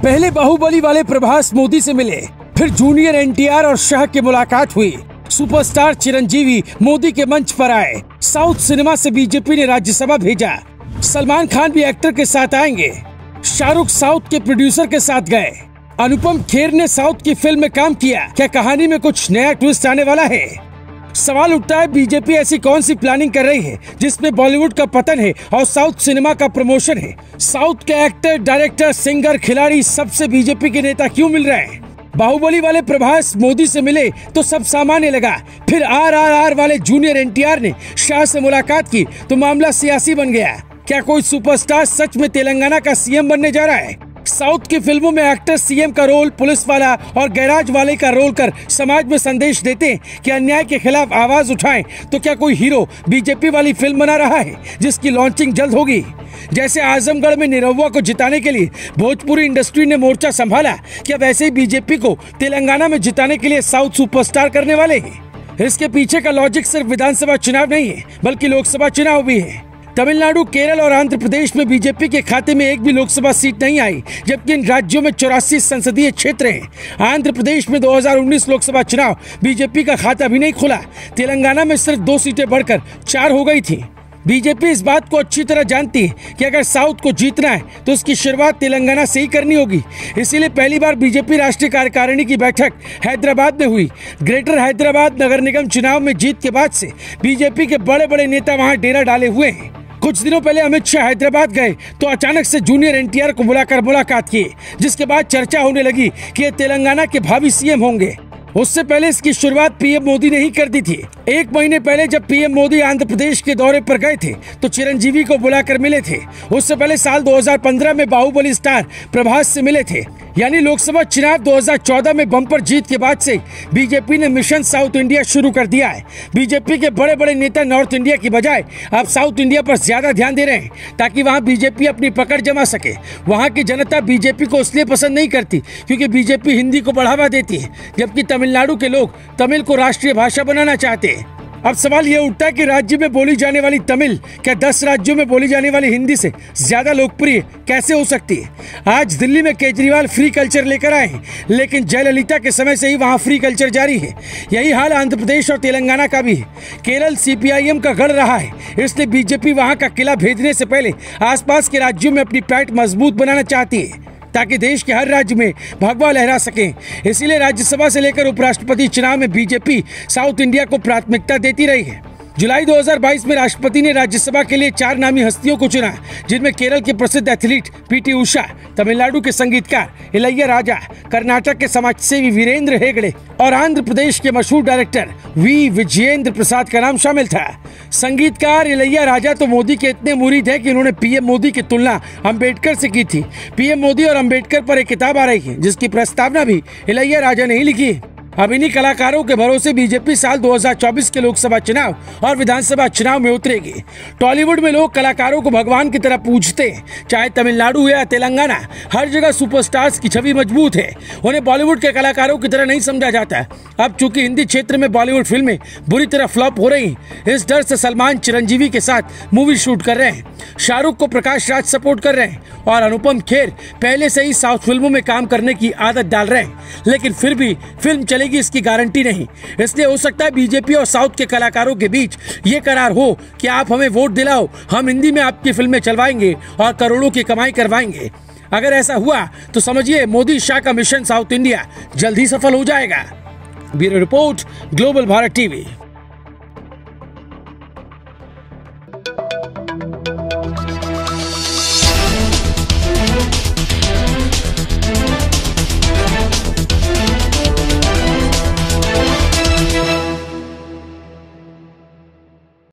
पहले बाहुबली वाले प्रभास मोदी से मिले, फिर जूनियर एनटीआर और शाह की मुलाकात हुई। सुपरस्टार चिरंजीवी मोदी के मंच पर आए। साउथ सिनेमा से बीजेपी ने राज्यसभा भेजा। सलमान खान भी एक्टर के साथ आएंगे। शाहरुख साउथ के प्रोड्यूसर के साथ गए। अनुपम खेर ने साउथ की फिल्म में काम किया। क्या कहानी में कुछ नया ट्विस्ट आने वाला है? सवाल उठता है, बीजेपी ऐसी कौन सी प्लानिंग कर रही है जिसमें बॉलीवुड का पतन है और साउथ सिनेमा का प्रमोशन है? साउथ के एक्टर, डायरेक्टर, सिंगर, खिलाड़ी सबसे बीजेपी के नेता क्यों मिल रहे हैं? बाहुबली वाले प्रभास मोदी से मिले तो सब सामान्य लगा, फिर RRR वाले जूनियर एनटीआर ने शाह से मुलाकात की तो मामला सियासी बन गया। क्या कोई सुपरस्टार सच में तेलंगाना का सीएम बनने जा रहा है? साउथ की फिल्मों में एक्टर सीएम का रोल, पुलिस वाला और गैराज वाले का रोल कर समाज में संदेश देते हैं कि अन्याय के खिलाफ आवाज उठाएं। तो क्या कोई हीरो बीजेपी वाली फिल्म बना रहा है जिसकी लॉन्चिंग जल्द होगी? जैसे आजमगढ़ में निरहुआ को जिताने के लिए भोजपुरी इंडस्ट्री ने मोर्चा संभाला, क्या वैसे ही बीजेपी को तेलंगाना में जिताने के लिए साउथ सुपरस्टार करने वाले हैं? इसके पीछे का लॉजिक सिर्फ विधानसभा चुनाव नहीं है बल्कि लोकसभा चुनाव भी है। तमिलनाडु, केरल और आंध्र प्रदेश में बीजेपी के खाते में एक भी लोकसभा सीट नहीं आई, जबकि इन राज्यों में 84 संसदीय क्षेत्र हैं। आंध्र प्रदेश में 2019 लोकसभा चुनाव बीजेपी का खाता भी नहीं खुला। तेलंगाना में सिर्फ 2 सीटें बढ़कर 4 हो गई थी। बीजेपी इस बात को अच्छी तरह जानती है कि अगर साउथ को जीतना है तो उसकी शुरुआत तेलंगाना से ही करनी होगी। इसीलिए पहली बार बीजेपी राष्ट्रीय कार्यकारिणी की बैठक हैदराबाद में हुई। ग्रेटर हैदराबाद नगर निगम चुनाव में जीत के बाद से बीजेपी के बड़े बड़े नेता वहां डेरा डाले हुए हैं। कुछ दिनों पहले अमित शाह हैदराबाद गए तो अचानक से जूनियर एनटीआर को बुलाकर मुलाकात की, जिसके बाद चर्चा होने लगी कि ये तेलंगाना के भावी सीएम होंगे। उससे पहले इसकी शुरुआत पीएम मोदी ने ही कर दी थी। 1 महीने पहले जब पीएम मोदी आंध्र प्रदेश के दौरे पर गए थे तो चिरंजीवी को बुलाकर मिले थे। उससे पहले साल 2015 में बाहुबली स्टार प्रभास से मिले थे। यानी लोकसभा चुनाव 2014 में बम्पर जीत के बाद से बीजेपी ने मिशन साउथ इंडिया शुरू कर दिया है। बीजेपी के बड़े बड़े नेता नॉर्थ इंडिया की बजाय अब साउथ इंडिया पर ज्यादा ध्यान दे रहे हैं ताकि वहां बीजेपी अपनी पकड़ जमा सके। वहां की जनता बीजेपी को इसलिए पसंद नहीं करती क्योंकि बीजेपी हिंदी को बढ़ावा देती है, जबकि तमिलनाडु के लोग तमिल को राष्ट्रीय भाषा बनाना चाहते हैं। अब सवाल ये उठता है कि राज्य में बोली जाने वाली तमिल क्या 10 राज्यों में बोली जाने वाली हिंदी से ज्यादा लोकप्रिय कैसे हो सकती है? आज दिल्ली में केजरीवाल फ्री कल्चर लेकर आए हैं, लेकिन जयललिता के समय से ही वहां फ्री कल्चर जारी है। यही हाल आंध्र प्रदेश और तेलंगाना का भी है। केरल CPIM का गढ़ रहा है, इसलिए बीजेपी वहां का किला भेजने से पहले आसपास के राज्यों में अपनी पैठ मजबूत बनाना चाहती है ताकि देश के हर राज्य में भगवा लहरा सके। इसीलिए राज्यसभा से लेकर उपराष्ट्रपति चुनाव में बीजेपी साउथ इंडिया को प्राथमिकता देती रही है। जुलाई 2022 में राष्ट्रपति ने राज्यसभा के लिए 4 नामी हस्तियों को चुना, जिनमें केरल के प्रसिद्ध एथलीट PT उषा, तमिलनाडु के संगीतकार इलैया राजा, कर्नाटक के समाजसेवी वीरेंद्र हेगड़े और आंध्र प्रदेश के मशहूर डायरेक्टर V विजयेंद्र प्रसाद का नाम शामिल था। संगीतकार इलैया राजा तो मोदी के इतने मुरीद हैं कि उन्होंने PM मोदी की तुलना अंबेडकर से की थी। PM मोदी और अंबेडकर पर एक किताब आ रही है जिसकी प्रस्तावना भी इलैया राजा ने ही लिखी है। अब इन्हीं कलाकारों के भरोसे बीजेपी साल 2024 के लोकसभा चुनाव और विधानसभा चुनाव में उतरेगी। टॉलीवुड में लोग कलाकारों को भगवान की तरह पूजते हैं, चाहे तमिलनाडु या तेलंगाना, हर जगह सुपरस्टार्स की छवि मजबूत है। उन्हें बॉलीवुड के कलाकारों की तरह नहीं समझा जाता। अब चूंकि हिंदी क्षेत्र में बॉलीवुड फिल्में बुरी तरह फ्लॉप हो रही हैं, इस डर से सलमान चिरंजीवी के साथ मूवी शूट कर रहे हैं। शाहरुख को प्रकाश राज सपोर्ट कर रहे हैं और अनुपम खेर पहले से ही साउथ फिल्मों में काम करने की आदत डाल रहे हैं, लेकिन फिर भी फिल्म चलेगी इसकी गारंटी नहीं। इसलिए हो सकता है बीजेपी और साउथ के कलाकारों के बीच ये करार हो कि आप हमें वोट दिलाओ, हम हिंदी में आपकी फिल्में चलवाएंगे और करोड़ों की कमाई करवाएंगे। अगर ऐसा हुआ तो समझिए मोदी शाह का मिशन साउथ इंडिया जल्द ही सफल हो जाएगा। Bureau report, global Bharat TV.